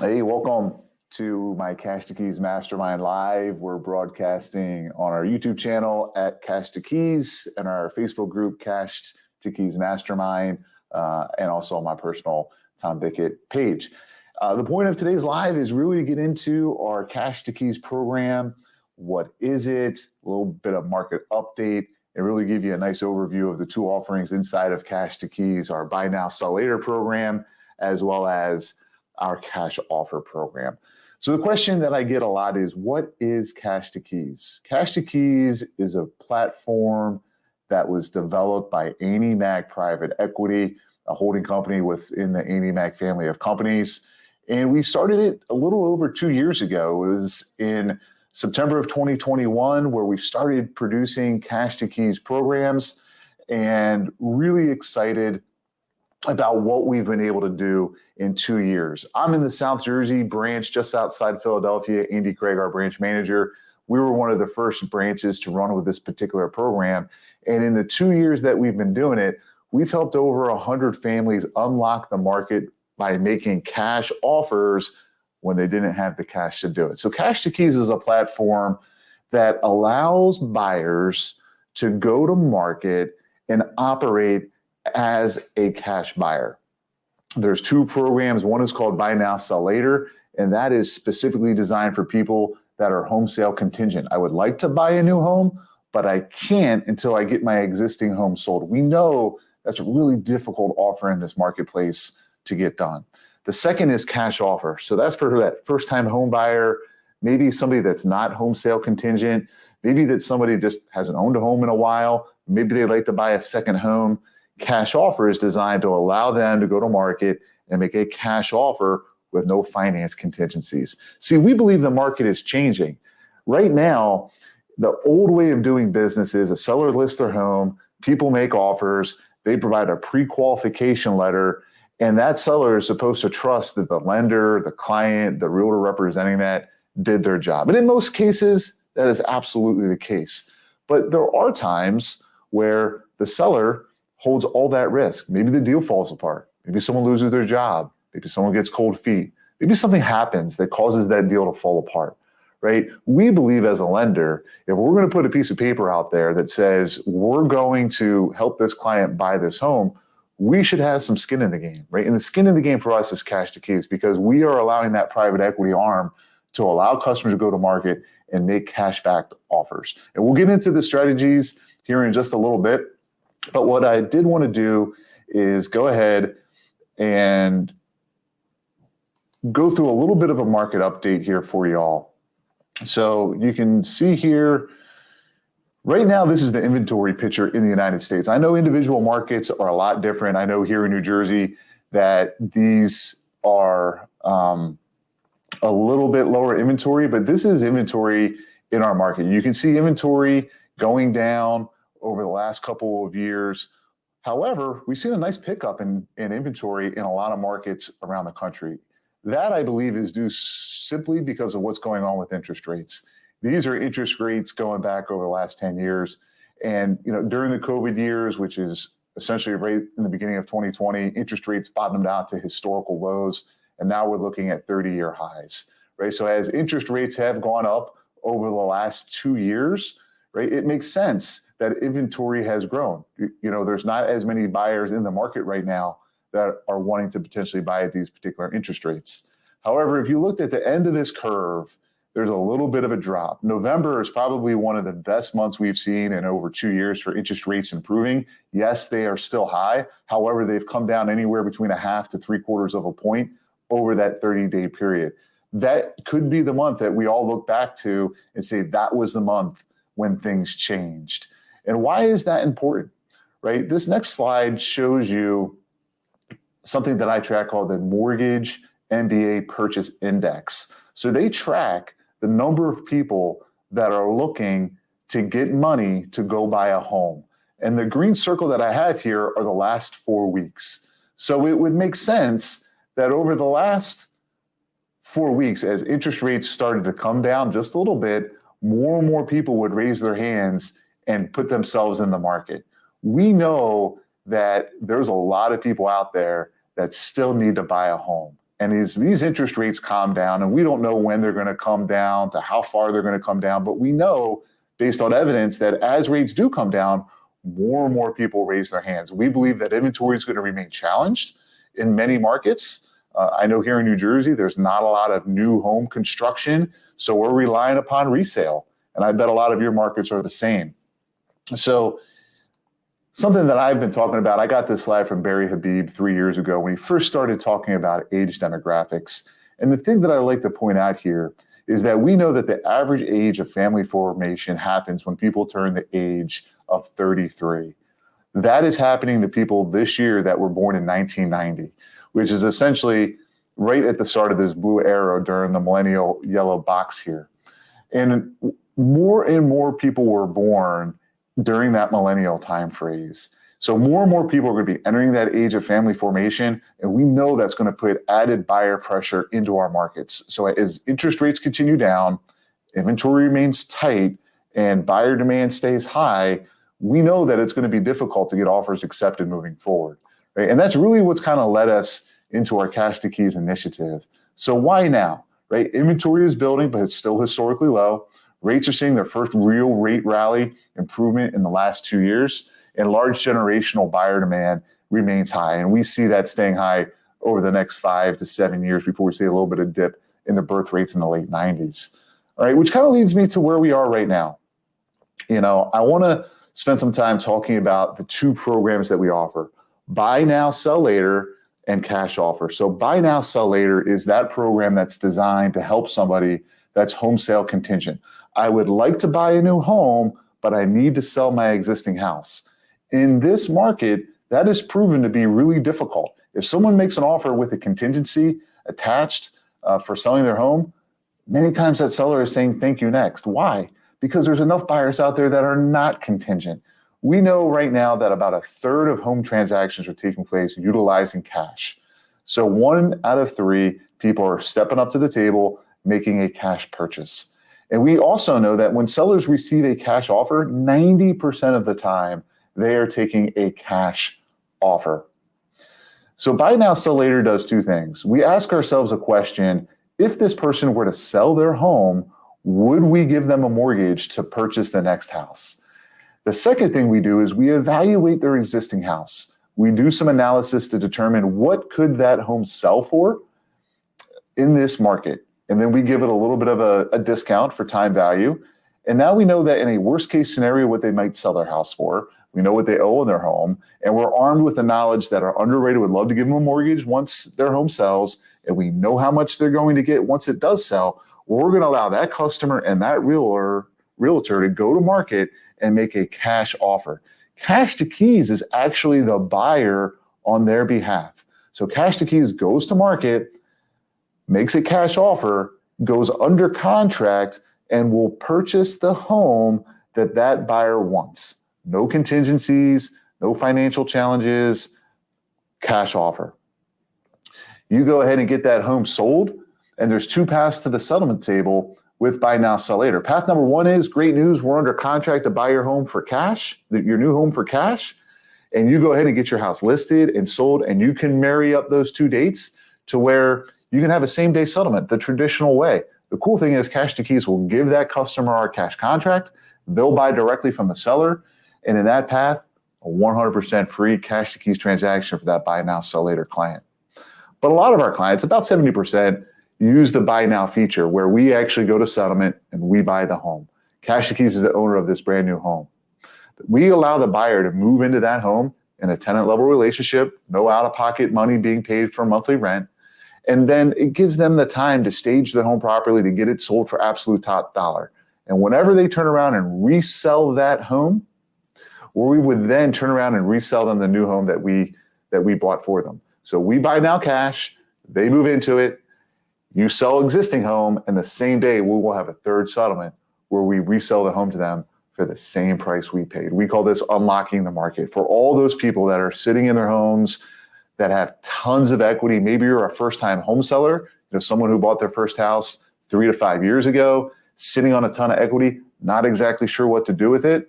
Hey, welcome to my Cash2Keys Mastermind Live. We're broadcasting on our YouTube channel at Cash2Keys and our Facebook group, Cash2Keys Mastermind, and also on my personal Tom Bickett page. The point of today's live is really to get into our Cash2Keys program. What is it? A little bit of market update, and really give you a nice overview of the two offerings inside of Cash2Keys, our Buy Now, Sell Later program, as well as our cash offer program. So the question that I get a lot is, what is Cash2Keys? Cash2Keys is a platform that was developed by Amy Mack Private Equity, a holding company within the Amy Mack family of companies. And we started it a little over 2 years ago. It was in September of 2021 where we started producing Cash2Keys programs, and really excited about what we've been able to do in 2 years. I'm in the South Jersey branch just outside Philadelphia. Andy Craig, our branch manager, we were one of the first branches to run with this particular program. And in the 2 years that we've been doing it, we've helped over 100 families unlock the market by making cash offers when they didn't have the cash to do it. So Cash2Keys is a platform that allows buyers to go to market and operate as a cash buyer. There's two programs. One is called Buy Now, Sell Later, and that is specifically designed for people that are home sale contingent. I would like to buy a new home, but I can't until I get my existing home sold. We know that's a really difficult offer in this marketplace to get done. The second is cash offer. So that's for that first-time home buyer, maybe somebody that's not home sale contingent, maybe that somebody just hasn't owned a home in a while, maybe they'd like to buy a second home. Cash offer is designed to allow them to go to market and make a cash offer with no finance contingencies. See, we believe the market is changing. Right now, the old way of doing business is a seller lists their home, people make offers, they provide a pre-qualification letter, and that seller is supposed to trust that the lender, the client, the realtor representing that did their job. And in most cases, that is absolutely the case. But there are times where the seller holds all that risk. Maybe the deal falls apart. Maybe someone loses their job. Maybe someone gets cold feet. Maybe something happens that causes that deal to fall apart, right? We believe as a lender, if we're going to put a piece of paper out there that says we're going to help this client buy this home, we should have some skin in the game, right? And the skin in the game for us is Cash2Keys, because we are allowing that private equity arm to allow customers to go to market and make cash-backed offers. And we'll get into the strategies here in just a little bit. But what I did want to do is go ahead and go through a little bit of a market update here for y'all. So you can see here, right now, this is the inventory picture in the United States. I know individual markets are a lot different. I know here in New Jersey that these are a little bit lower inventory, but this is inventory in our market. You can see inventory going down over the last couple of years. However, we've seen a nice pickup in inventory in a lot of markets around the country. That, I believe, is due simply because of what's going on with interest rates. These are interest rates going back over the last 10 years. And during the COVID years, which is essentially right in the beginning of 2020, interest rates bottomed out to historical lows. And now we're looking at 30-year highs, right? So as interest rates have gone up over the last 2 years, right, it makes sense that inventory has grown. There's not as many buyers in the market right now that are wanting to potentially buy at these particular interest rates. However, if you looked at the end of this curve, there's a little bit of a drop. November is probably one of the best months we've seen in over 2 years for interest rates improving. Yes, they are still high. However, they've come down anywhere between 0.5 to 3/4 of a point over that 30-day period. That could be the month that we all look back to and say that was the month when things changed. And why is that important, right? This next slide shows you something that I track called the Mortgage MBA Purchase Index. So they track the number of people that are looking to get money to go buy a home. And the green circle that I have here are the last 4 weeks. So it would make sense that over the last 4 weeks, as interest rates started to come down just a little bit, more and more people would raise their hands and put themselves in the market. We know that there's a lot of people out there that still need to buy a home. And as these interest rates calm down, and we don't know when they're going to come down, to how far they're going to come down, but we know based on evidence that as rates do come down, more and more people raise their hands. We believe that inventory is going to remain challenged in many markets. I know here in New Jersey, there's not a lot of new home construction, so we're relying upon resale. And I bet a lot of your markets are the same. So something that I've been talking about, I got this slide from Barry Habib 3 years ago when he first started talking about age demographics. And the thing that I like to point out here is that we know that the average age of family formation happens when people turn the age of 33. That is happening to people this year that were born in 1990, which is essentially right at the start of this blue arrow during the millennial yellow box here. And more people were born during that millennial time phrase. So more and more people are going to be entering that age of family formation, and we know that's going to put added buyer pressure into our markets. So as interest rates continue down, inventory remains tight, and buyer demand stays high, we know that it's going to be difficult to get offers accepted moving forward, right? And that's really what's kind of led us into our Cash to Keys initiative. So why now, right? Inventory is building, but it's still historically low. Rates are seeing their first real rate rally improvement in the last 2 years, and large generational buyer demand remains high. And we see that staying high over the next 5 to 7 years before we see a little bit of dip in the birth rates in the late 90s. All right, which kind of leads me to where we are right now. I want to spend some time talking about the two programs that we offer: Buy Now, Sell Later, and Cash Offer. So Buy Now, Sell Later is that program that's designed to help somebody that's home sale contingent. I would like to buy a new home, but I need to sell my existing house. In this market, that is proven to be really difficult. If someone makes an offer with a contingency attached for selling their home, many times that seller is saying, thank you, next. Why? Because there's enough buyers out there that are not contingent. We know right now that about 1/3 of home transactions are taking place utilizing cash. So 1 out of 3 people are stepping up to the table, making a cash purchase. And we also know that when sellers receive a cash offer, 90% of the time, they are taking a cash offer. So Buy Now, Sell Later does two things. We ask ourselves a question: if this person were to sell their home, would we give them a mortgage to purchase the next house? The second thing we do is we evaluate their existing house. We do some analysis to determine what could that home sell for in this market. And then we give it a little bit of a discount for time value. And now we know that in a worst case scenario, what they might sell their house for. We know what they owe in their home. And we're armed with the knowledge that our underwriter would love to give them a mortgage once their home sells. And we know how much they're going to get once it does sell. We're going to allow that customer and that realtor to go to market and make a cash offer. Cash to Keys is actually the buyer on their behalf. So Cash to Keys goes to market, makes a cash offer, goes under contract, and will purchase the home that that buyer wants. No contingencies, no financial challenges, cash offer. You go ahead and get that home sold, and there's 2 paths to the settlement table with Buy Now, Sell Later. Path number 1 is, great news, we're under contract to buy your home for cash, your new home for cash, and you go ahead and get your house listed and sold, and you can marry up those 2 dates to where you can have a same-day settlement the traditional way. The cool thing is Cash to Keys will give that customer our cash contract. They'll buy directly from the seller, and in that path, a 100% free Cash to Keys transaction for that Buy Now, Sell Later client. But a lot of our clients, about 70%, use the Buy Now feature where we actually go to settlement and we buy the home. Cash to Keys is the owner of this brand new home. We allow the buyer to move into that home in a tenant level relationship, no out-of-pocket money being paid for monthly rent. And then it gives them the time to stage the home properly to get it sold for absolute top dollar. And whenever they turn around and resell that home, or we would then turn around and resell them the new home that we bought for them. So we buy now cash, they move into it, you sell existing home, and the same day we will have a third settlement where we resell the home to them for the same price we paid. We call this unlocking the market. For all those people that are sitting in their homes, that have tons of equity, maybe you're a first-time home seller, someone who bought their first house 3 to 5 years ago, sitting on a ton of equity, not exactly sure what to do with it,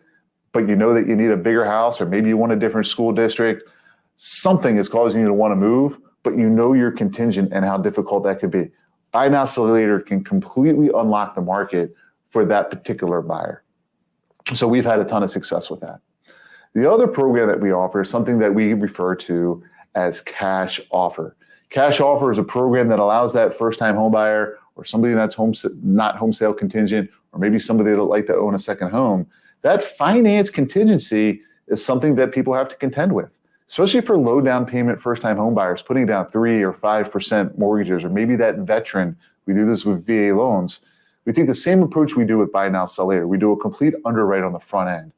but you know that you need a bigger house, or maybe you want a different school district. Something is causing you to want to move. but you know you're contingent and how difficult that could be. Buy now, sell later can completely unlock the market for that particular buyer. So we've had a ton of success with that. The other program that we offer is something that we refer to as Cash Offer. Cash Offer is a program that allows that first-time home buyer or somebody that's not home sale contingent, or maybe somebody that would like to own a second home. That finance contingency is something that people have to contend with, especially for low down payment first-time home buyers, putting down 3 or 5% mortgages, or maybe that veteran. We do this with VA loans. We take the same approach we do with buy now, sell later. We do a complete underwrite on the front end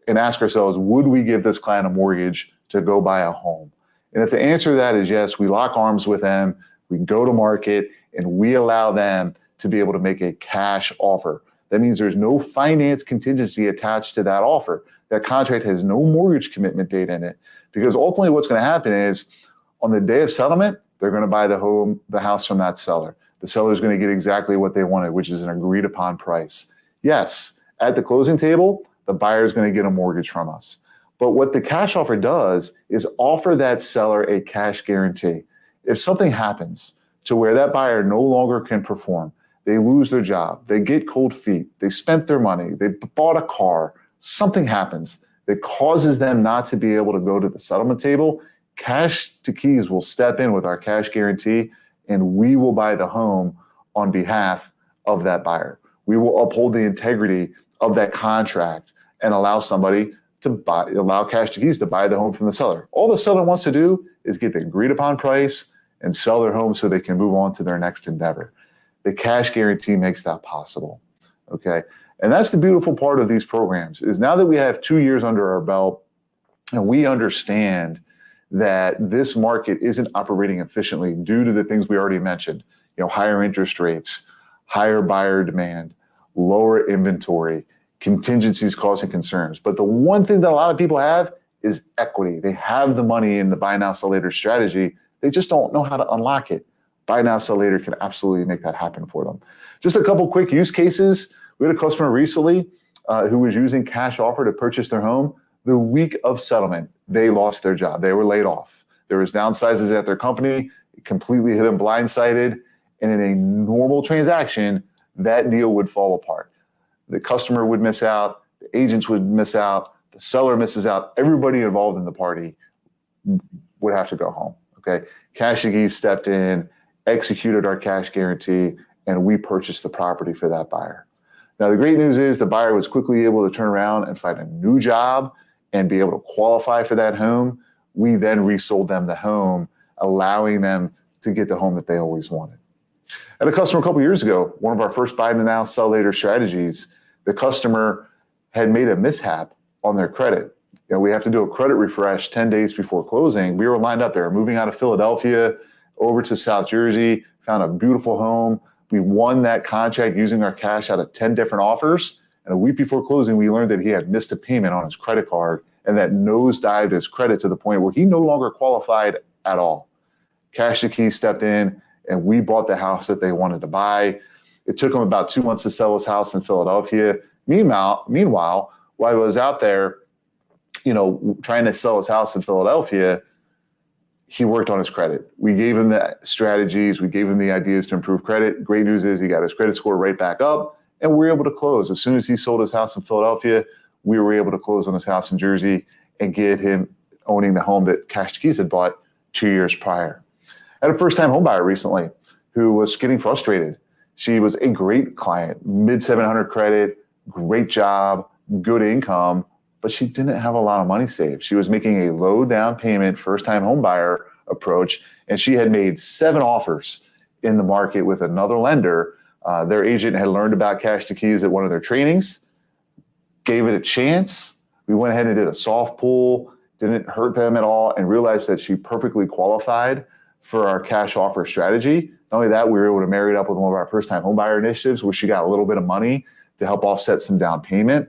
and ask ourselves, would we give this client a mortgage to go buy a home? And if the answer to that is yes, we lock arms with them, we go to market, and we allow them to be able to make a cash offer. That means there's no finance contingency attached to that offer. That contract has no mortgage commitment date in it, because ultimately what's going to happen is on the day of settlement, they're going to buy the house from that seller. The seller is going to get exactly what they wanted, which is an agreed upon price. Yes, at the closing table, the buyer is going to get a mortgage from us. But what the cash offer does is offer that seller a cash guarantee. If something happens to where that buyer no longer can perform, they lose their job, they get cold feet, they spent their money, they bought a car, something happens that causes them not to be able to go to the settlement table, Cash2Keys will step in with our cash guarantee, and we will buy the home on behalf of that buyer. We will uphold the integrity of that contract and allow Cash2Keys to buy the home from the seller. All the seller wants to do is get the agreed upon price and sell their home so they can move on to their next endeavor. The cash guarantee makes that possible, okay? And that's the beautiful part of these programs, is now that we have 2 years under our belt and we understand that this market isn't operating efficiently due to the things we already mentioned, higher interest rates, higher buyer demand, lower inventory, contingencies causing concerns. But the one thing that a lot of people have is equity. They have the money in the buy now, sell later strategy. They just don't know how to unlock it. Buy now, sell later can absolutely make that happen for them. Just a couple quick use cases. We had a customer recently who was using cash offer to purchase their home. The week of settlement, they lost their job. They were laid off. There was downsizes at their company. It completely hit them blindsided. And in a normal transaction, that deal would fall apart. The customer would miss out. The agents would miss out. The seller misses out. Everybody involved in the party would have to go home. Okay. Cash2Keys stepped in, executed our cash guarantee, and we purchased the property for that buyer. Now, the great news is the buyer was quickly able to turn around and find a new job and be able to qualify for that home. We then resold them the home, allowing them to get the home that they always wanted. I had a customer a couple years ago, one of our first buy now, sell later strategies. The customer had made a mishap on their credit. We have to do a credit refresh 10 days before closing. We were lined up there, moving out of Philadelphia over to South Jersey, found a beautiful home. We won that contract using our cash out of 10 different offers. And a week before closing, we learned that he had missed a payment on his credit card, and that nosedived his credit to the point where he no longer qualified at all. Cash2Keys stepped in, and we bought the house that they wanted to buy. It took him about 2 months to sell his house in Philadelphia. Meanwhile, while I was out there, trying to sell his house in Philadelphia, he worked on his credit. We gave him the strategies. We gave him the ideas to improve credit. Great news is he got his credit score right back up, and we were able to close. As soon as he sold his house in Philadelphia, we were able to close on his house in Jersey and get him owning the home that Cash2Keys had bought 2 years prior. I had a first-time home buyer recently who was getting frustrated. She was a great client, mid-700 credit, great job, good income, but she didn't have a lot of money saved. She was making a low down payment first-time home buyer approach, and she had made 7 offers in the market with another lender. Their agent had learned about Cash2Keys at one of their trainings, gave it a chance. We went ahead and did a soft pull, didn't hurt them at all, and realized that she perfectly qualified for our cash offer strategy. Not only that, we were able to marry it up with one of our first-time homebuyer initiatives where she got a little bit of money to help offset some down payment.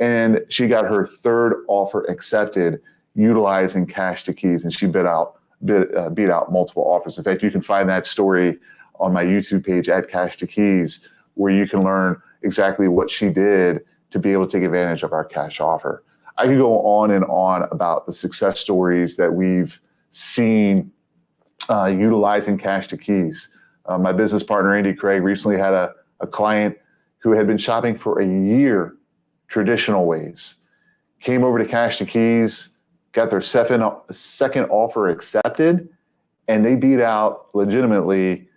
And she got her 3rd offer accepted utilizing Cash2Keys, and she beat out multiple offers. In fact, you can find that story on my YouTube page at Cash2Keys, where you can learn exactly what she did to be able to take advantage of our cash offer. I could go on and on about the success stories that we've seen utilizing Cash2Keys. My business partner, Andy Craig, recently had a client who had been shopping for a year traditional ways, came over to Cash2Keys, got their second offer accepted, and they beat out legitimately,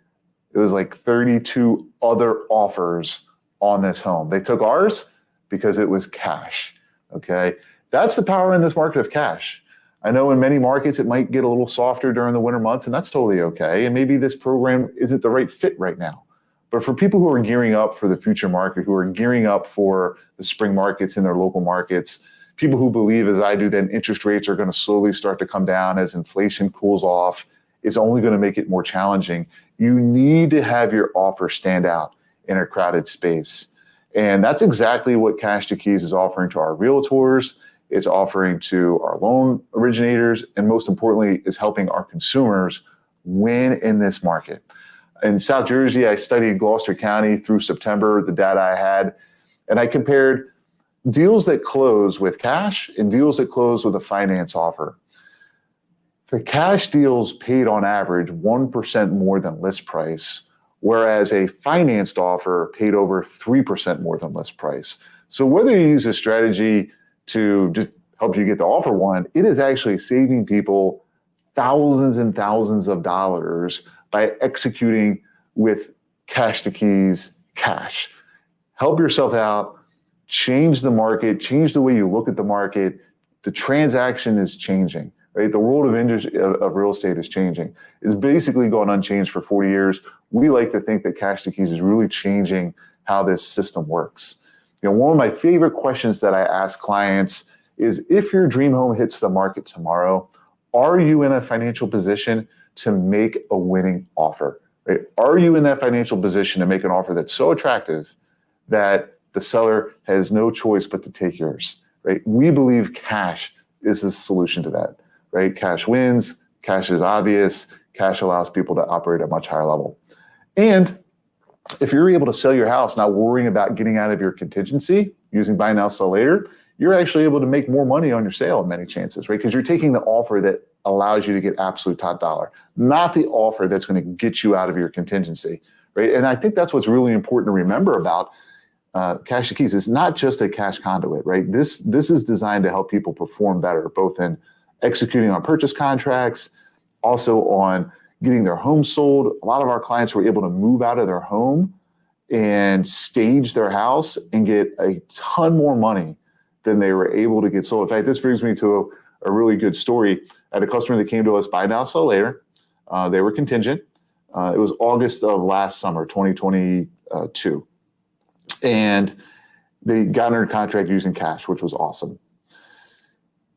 it was like 32 other offers on this home. They took ours because it was cash, okay? That's the power in this market of cash. I know in many markets it might get a little softer during the winter months, and that's totally okay. And maybe this program isn't the right fit right now. But for people who are gearing up for the future market, who are gearing up for the spring markets in their local markets, people who believe, as I do, that interest rates are going to slowly start to come down as inflation cools off, it's only going to make it more challenging. You need to have your offer stand out in a crowded space. And that's exactly what Cash2Keys is offering to our realtors. It's offering to our loan originators, and most importantly, is helping our consumers win in this market. In South Jersey, I studied Gloucester County through September, the data I had, and I compared deals that close with cash and deals that close with a finance offer. The cash deals paid on average 1% more than list price, whereas a financed offer paid over 3% more than list price. So whether you use a strategy to just help you get the offer one, it is actually saving people thousands and thousands of dollars by executing with Cash2Keys cash. Help yourself out, change the market, change the way you look at the market. The transaction is changing, right? The world of real estate is changing. It's basically gone unchanged for 40 years. We like to think that Cash2Keys is really changing how this system works. You know, one of my favorite questions that I ask clients is, if your dream home hits the market tomorrow, are you in a financial position to make a winning offer? Right? Are you in that financial position to make an offer that's so attractive that the seller has no choice but to take yours? Right? We believe cash is the solution to that. Right? Cash wins. Cash is obvious. Cash allows people to operate at a much higher level. And if you're able to sell your house, not worrying about getting out of your contingency using buy now, sell later, you're actually able to make more money on your sale in many chances, right? Because you're taking the offer that allows you to get absolute top dollar, not the offer that's going to get you out of your contingency, right? And I think that's what's really important to remember about Cash2Keys. It's not just a cash conduit, right? This is designed to help people perform better, both in executing on purchase contracts, also on getting their home sold. A lot of our clients were able to move out of their home and stage their house and get a ton more money than they were able to get sold. In fact, this brings me to a really good story. I had a customer that came to us, buy now, sell later. They were contingent. It was August of last summer, 2022. And they got under contract using cash, which was awesome.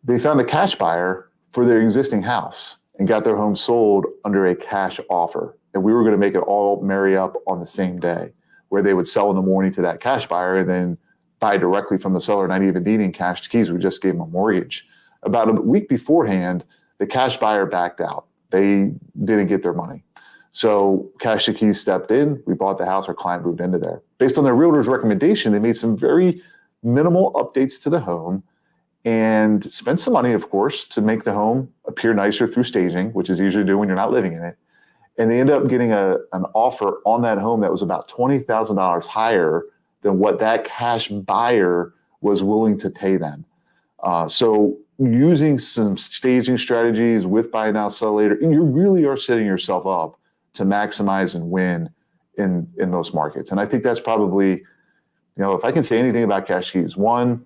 They found a cash buyer for their existing house and got their home sold under a cash offer. And we were going to make it all marry up on the same day, where they would sell in the morning to that cash buyer and then buy directly from the seller, not even needing Cash2Keys. We just gave them a mortgage. About a week beforehand, the cash buyer backed out. They didn't get their money. So Cash2Keys stepped in. We bought the house. Our client moved into there. Based on their realtor's recommendation, they made some very minimal updates to the home and spent some money, of course, to make the home appear nicer through staging, which is easier to do when you're not living in it. And they ended up getting an offer on that home that was about $20,000 higher than what that cash buyer was willing to pay them. So using some staging strategies with buy now, sell later, and you really are setting yourself up to maximize and win in most markets. And I think that's probably, you know, if I can say anything about Cash2Keys, one,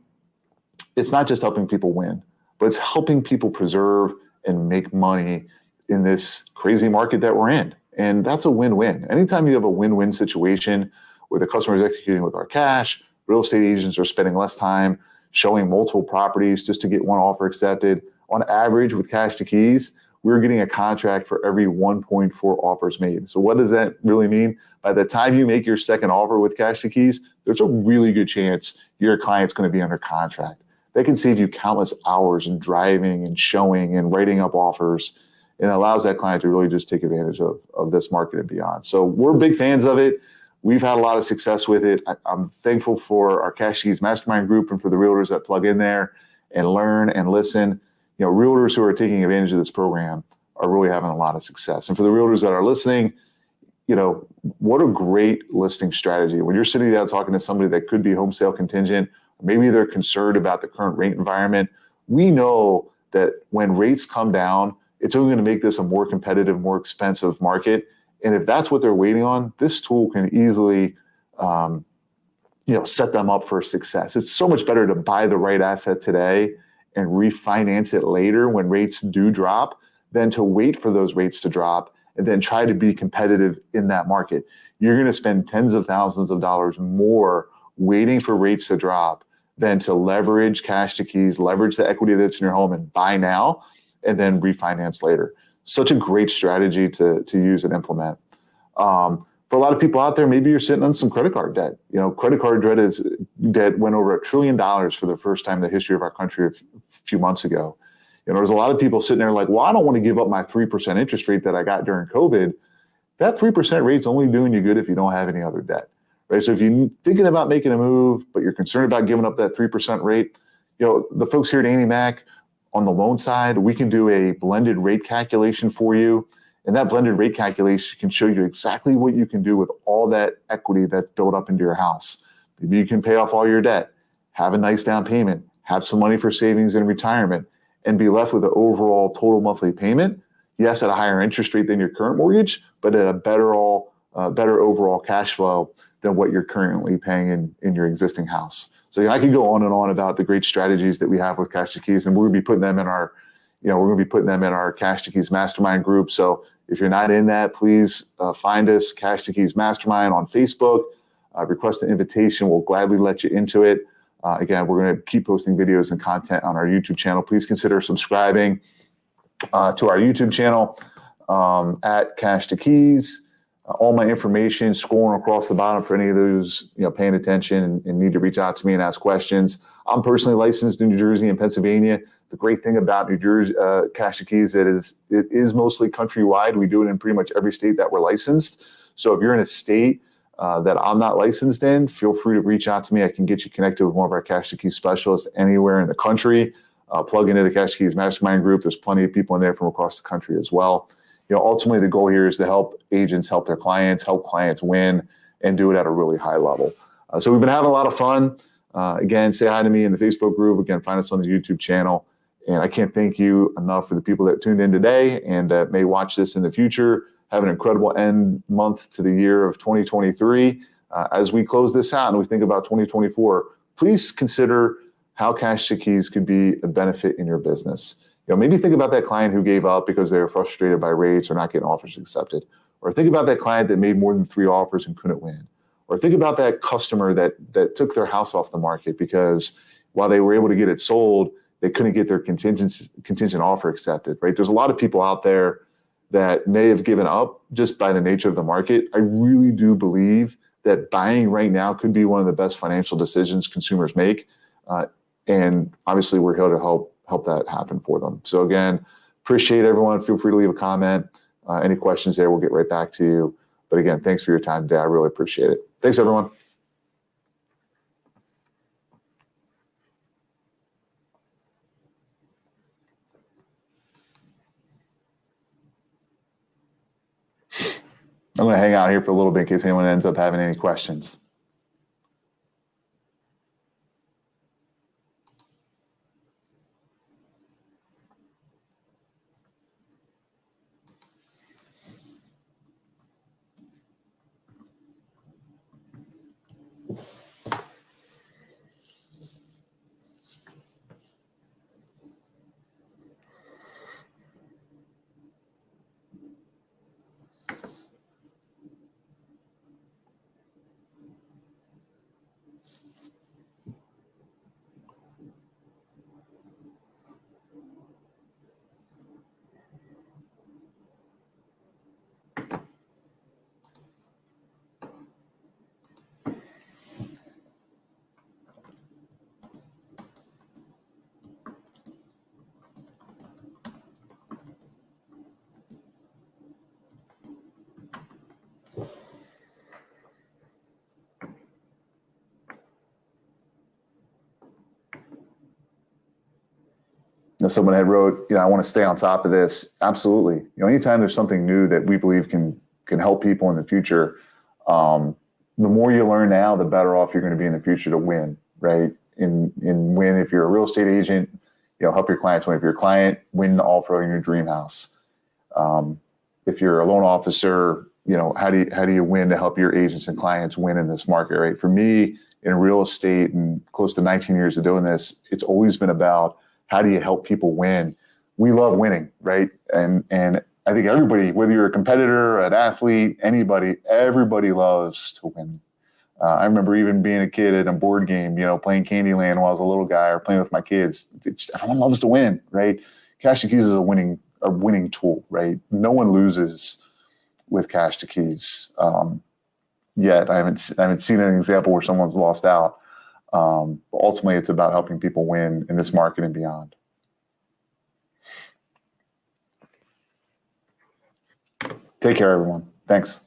it's not just helping people win, but it's helping people preserve and make money in this crazy market that we're in. And that's a win-win. Anytime you have a win-win situation where the customer is executing with our cash, real estate agents are spending less time showing multiple properties just to get one offer accepted. On average, with Cash2Keys, we're getting a contract for every 1.4 offers made. So what does that really mean? By the time you make your second offer with Cash2Keys, there's a really good chance your client's going to be under contract. They can save you countless hours in driving and showing and writing up offers. And it allows that client to really just take advantage of this market and beyond. So we're big fans of it. We've had a lot of success with it. I'm thankful for our Cash2Keys Mastermind group and for the realtors that plug in there and learn and listen. You know, realtors who are taking advantage of this program are really having a lot of success. And for the realtors that are listening, what a great listing strategy. When you're sitting down talking to somebody that could be home sale contingent, maybe they're concerned about the current rate environment. We know that when rates come down, it's only going to make this a more competitive, more expensive market. And if that's what they're waiting on, this tool can easily set them up for success. It's so much better to buy the right asset today and refinance it later when rates do drop than to wait for those rates to drop and then try to be competitive in that market. You're going to spend tens of thousands of dollars more waiting for rates to drop than to leverage Cash to Keys, leverage the equity that's in your home and buy now and then refinance later. Such a great strategy to use and implement. For a lot of people out there, maybe you're sitting on some credit card debt. Credit card debt went over $1 trillion for the first time in the history of our country a few months ago. There was a lot of people sitting there like, well, I don't want to give up my 3% interest rate that I got during COVID. That 3% rate's only doing you good if you don't have any other debt, right? So if you're thinking about making a move, but you're concerned about giving up that 3% rate, the folks here at Annie Mac on the loan side, we can do a blended rate calculation for you. And that blended rate calculation can show you exactly what you can do with all that equity that's built up into your house. Maybe you can pay off all your debt, have a nice down payment, have some money for savings and retirement, and be left with an overall total monthly payment. Yes, at a higher interest rate than your current mortgage, but at a better overall cash flow than what you're currently paying in your existing house. So I could go on and on about the great strategies that we have with Cash to Keys, and we're going to be putting them in our Cash to Keys Mastermind group. So if you're not in that, please find us, Cash to Keys Mastermind on Facebook. Request an invitation. We'll gladly let you into it. Again, we're going to keep posting videos and content on our YouTube channel. Please consider subscribing to our YouTube channel at Cash to Keys. All my information scrolling across the bottom for any of those paying attention and need to reach out to me and ask questions. I'm personally licensed in New Jersey and Pennsylvania. The great thing about New Jersey, Cash to Keys, it is mostly countrywide. We do it in pretty much every state that we're licensed. So if you're in a state that I'm not licensed in, feel free to reach out to me. I can get you connected with one of our Cash to Keys specialists anywhere in the country. Plug into the Cash to Keys Mastermind group. There's plenty of people in there from across the country as well. Ultimately, the goal here is to help agents help their clients, help clients win, and do it at a really high level. So we've been having a lot of fun. Again, say hi to me in the Facebook group. Again, find us on the YouTube channel. And I can't thank you enough for the people that tuned in today and that may watch this in the future. Have an incredible end month to the year of 2023. As we close this out and we think about 2024, please consider how Cash to Keys could be a benefit in your business. Maybe think about that client who gave up because they were frustrated by rates or not getting offers accepted. Or think about that client that made more than 3 offers and couldn't win. Or think about that customer that took their house off the market because while they were able to get it sold, they couldn't get their contingent offer accepted, right? There's a lot of people out there that may have given up just by the nature of the market. I really do believe that buying right now could be one of the best financial decisions consumers make. And obviously we're here to help that happen for them. So again, appreciate everyone. Feel free to leave a comment. Any questions there, we'll get right back to you. But again, thanks for your time today. I really appreciate it. Thanks, everyone. I'm going to hang out here for a little bit in case anyone ends up having any questions. Someone had wrote, I want to stay on top of this. Absolutely. Anytime there's something new that we believe can help people in the future, the more you learn now, the better off you're going to be in the future to win, right? In win, if you're a real estate agent, help your clients win. If you're a client, win the offer in your dream house. If you're a loan officer, how do you win to help your agents and clients win in this market, right? For me, in real estate and close to 19 years of doing this, it's always been about how do you help people win? We love winning, right? And I think everybody, whether you're a competitor, an athlete, anybody, everybody loves to win. I remember even being a kid at a board game, playing Candyland while I was a little guy or playing with my kids. Everyone loves to win, right? Cash2Keys is a winning tool, right? No one loses with Cash2Keys yet. I haven't seen an example where someone's lost out. Ultimately, it's about helping people win in this market and beyond. Take care, everyone. Thanks.